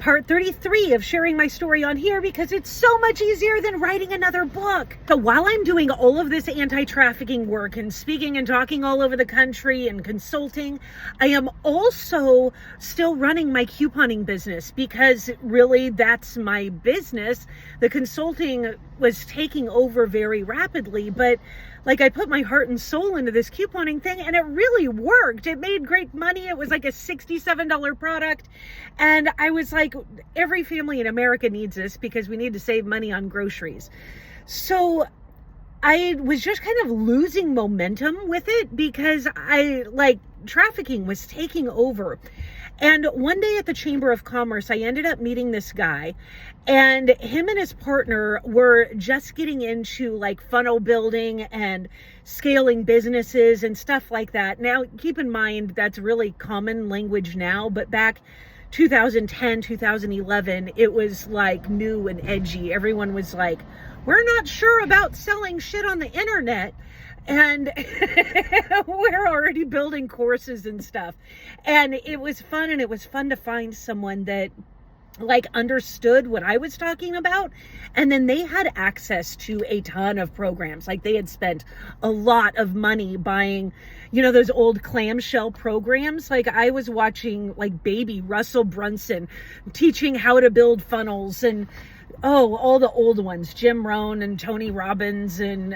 part 33 of sharing my story on here because it's so much easier than writing another book. So while I'm doing all of this anti-trafficking work and speaking and talking all over the country and consulting, I am also still running my couponing business because really that's my business. The consulting was taking over very rapidly, but like I put my heart and soul into this couponing thing and it really worked. It made great money. It was like a $67 product. And I was like, every family in America needs this because we need to save money on groceries. So I was just kind of losing momentum with it because trafficking was taking over. And one day at the Chamber of Commerce, I ended up meeting this guy, and him and his partner were just getting into like funnel building and scaling businesses and stuff like that. Now, keep in mind, that's really common language now, but back 2010, 2011, it was like new and edgy. Everyone was like, we're not sure about selling shit on the internet. And we're already building courses and stuff. And it was fun. And it was fun to find someone that like understood what I was talking about. And then they had access to a ton of programs. Like they had spent a lot of money buying, you know, those old clamshell programs. Like I was watching like baby Russell Brunson teaching how to build funnels and, all the old ones, Jim Rohn and Tony Robbins and,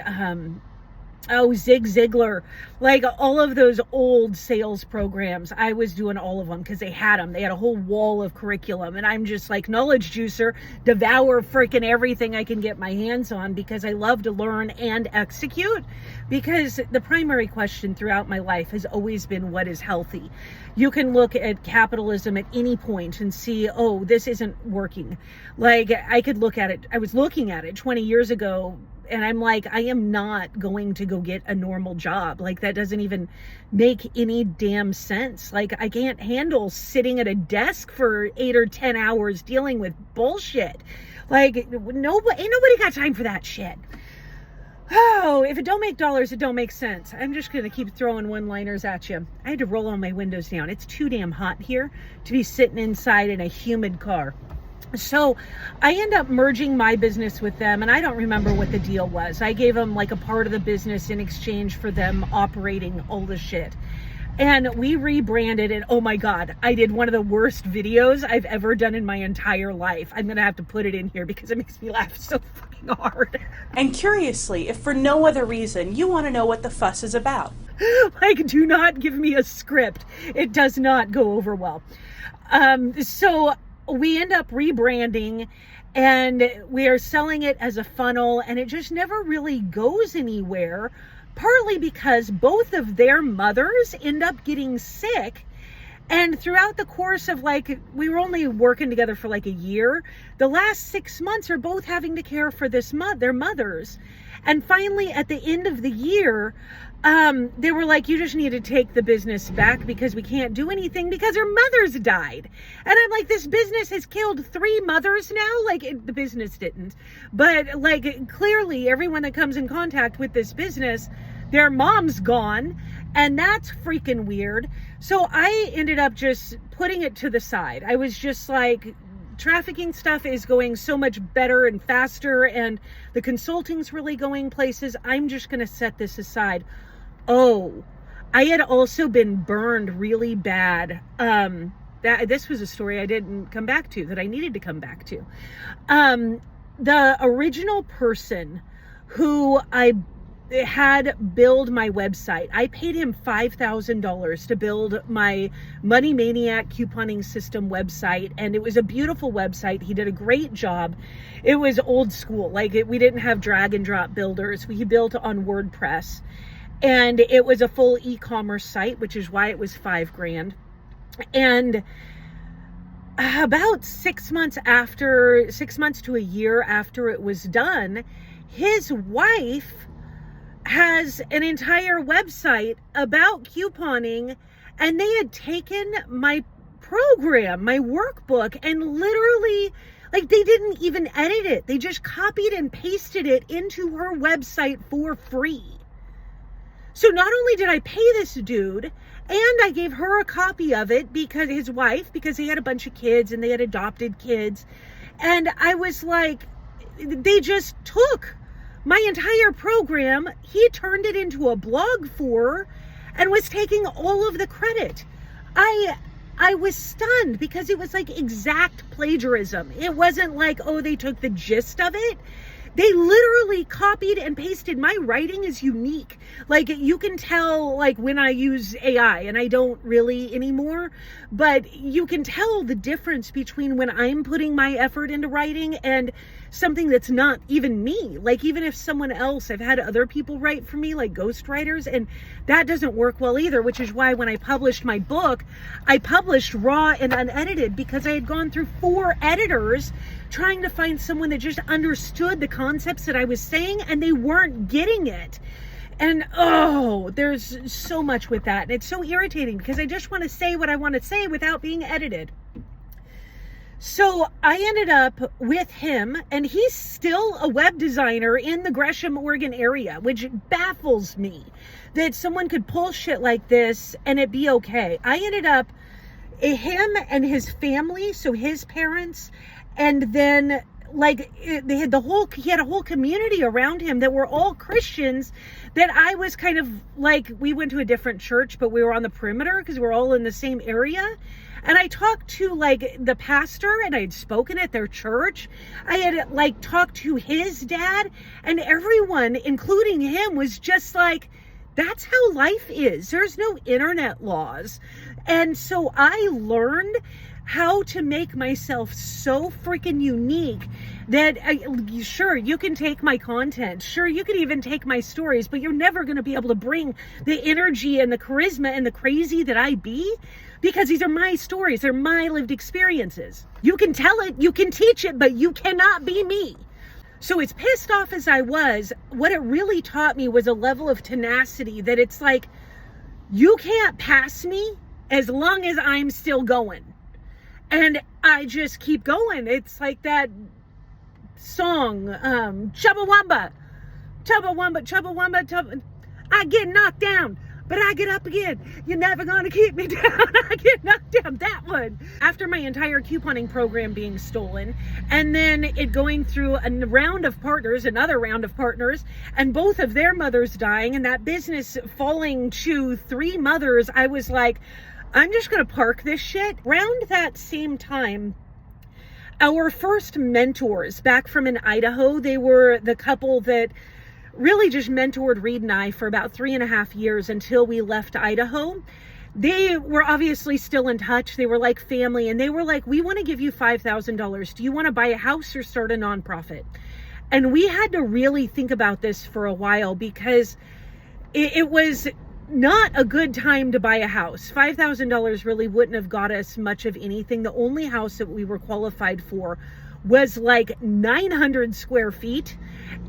Zig Ziglar, like all of those old sales programs. I was doing all of them because they had them. They had a whole wall of curriculum. And I'm just like knowledge juicer, devour freaking everything I can get my hands on because I love to learn and execute. Because the primary question throughout my life has always been, what is healthy? You can look at capitalism at any point and see, oh, this isn't working. Like I could look at it. I was looking at it 20 years ago. And I'm like, I am not going to go get a normal job. Like that doesn't even make any damn sense. Like I can't handle sitting at a desk for 8 or 10 hours dealing with bullshit. Like ain't nobody got time for that shit. Oh, if it don't make dollars, it don't make sense. I'm just going to keep throwing one-liners at you. I had to roll all my windows down. It's too damn hot here to be sitting inside in a humid car. So I end up merging my business with them, and I don't remember what the deal was. I gave them like a part of the business in exchange for them operating all the shit. And we rebranded, and oh my God, I did one of the worst videos I've ever done in my entire life. I'm going to have to put it in here because it makes me laugh so fucking hard. And curiously, if for no other reason, you want to know what the fuss is about. Like, do not give me a script. It does not go over well. So we end up rebranding and we are selling it as a funnel, and it just never really goes anywhere, partly because both of their mothers end up getting sick. And throughout the course of we were only working together for like a year, the last 6 months are both having to care for their mothers. And finally at the end of the year, they were like, you just need to take the business back because we can't do anything because her mother's died. And I'm like, this business has killed 3 mothers now. The business didn't, but clearly everyone that comes in contact with this business, their mom's gone. And that's freaking weird. So I ended up just putting it to the side. I was just like, trafficking stuff is going so much better and faster, and the consulting's really going places. I'm just going to set this aside. Oh, I had also been burned really bad. This was a story I didn't come back to that I needed to come back to. The original person who I had build my website, I paid him $5,000 to build my Money Maniac couponing system website, and it was a beautiful website. He did a great job. It was old school. We didn't have drag and drop builders. We built on WordPress, and it was a full e-commerce site, which is why it was $5,000. And about 6 months to a year after it was done, his wife has an entire website about couponing, and they had taken my program, my workbook, and literally, they didn't even edit it. They just copied and pasted it into her website for free. So not only did I pay this dude, and I gave her a copy of it because his wife, because he had a bunch of kids and they had adopted kids. And I was like, they just took my entire program. He turned it into a blog for her and was taking all of the credit. I was stunned because it was like exact plagiarism. It wasn't like, oh, they took the gist of it. They literally copied and pasted. My writing is unique. Like, you can tell, like, when I use AI, and I don't really anymore, but you can tell the difference between when I'm putting my effort into writing and something that's not even me. Like, even if someone else, I've had other people write for me, like ghostwriters, and that doesn't work well either, which is why when I published my book, I published raw and unedited because I had gone through 4 editors trying to find someone that just understood the concepts that I was saying, and they weren't getting it. And oh, there's so much with that. And it's so irritating because I just want to say what I want to say without being edited. So I ended up with him, and he's still a web designer in the Gresham, Oregon area, which baffles me that someone could pull shit like this and it be okay. I ended up, him and his family, so his parents, and then like he had a whole community around him that were all Christians, that I was kind of like, we went to a different church, but we were on the perimeter because we're all in the same area. And I talked to like the pastor, and I had spoken at their church. I had like talked to his dad, and everyone, including him, was just like, that's how life is. There's no internet laws. And so I learned how to make myself so freaking unique that sure, you can take my content. Sure, you can even take my stories, but you're never going to be able to bring the energy and the charisma and the crazy that I be, because these are my stories. They're my lived experiences. You can tell it, you can teach it, but you cannot be me. So as pissed off as I was, what it really taught me was a level of tenacity that it's like, you can't pass me as long as I'm still going. And I just keep going. It's like that song, Chubbawamba, Chubbawamba, Chubbawamba, Chubba. I get knocked down, but I get up again. You're never going to keep me down. I get knocked down. That one. After my entire couponing program being stolen, and then it going through another round of partners, and both of their mothers dying, and that business falling to 3 mothers, I was like, I'm just going to park this shit. Around that same time, our first mentors back from in Idaho, they were the couple that really just mentored Reed and I for about 3.5 years until we left Idaho. They were obviously still in touch. They were like family, and they were like, we want to give you $5,000. Do you want to buy a house or start a nonprofit? And we had to really think about this for a while, because it was not a good time to buy a house. $5,000 really wouldn't have got us much of anything. The only house that we were qualified for was like 900 square feet,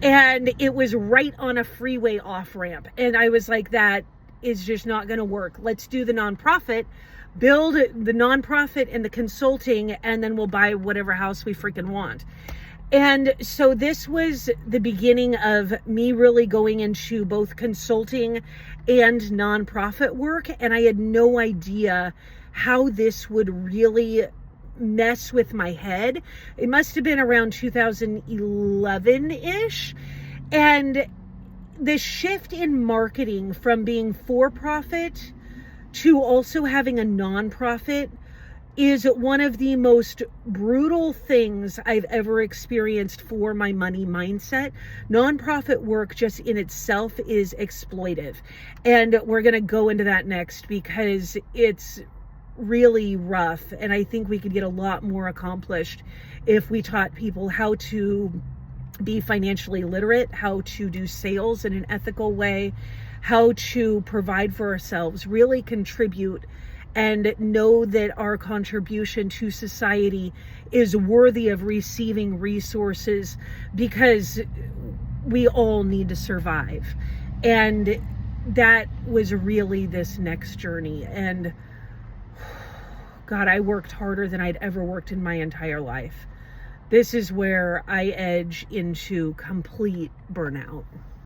and it was right on a freeway off ramp. And I was like, that is just not going to work. Let's do the nonprofit, build the nonprofit and the consulting, and then we'll buy whatever house we freaking want. And so this was the beginning of me really going into both consulting and nonprofit work. And I had no idea how this would really mess with my head. It must have been around 2011-ish. And the shift in marketing from being for-profit to also having a nonprofit is one of the most brutal things I've ever experienced for my money mindset. Nonprofit work just in itself is exploitive. And we're going to go into that next, because it's really rough. And I think we could get a lot more accomplished if we taught people how to be financially literate, how to do sales in an ethical way, how to provide for ourselves, really contribute, and know that our contribution to society is worthy of receiving resources, because we all need to survive. And that was really this next journey. And God, I worked harder than I'd ever worked in my entire life. This is where I edge into complete burnout.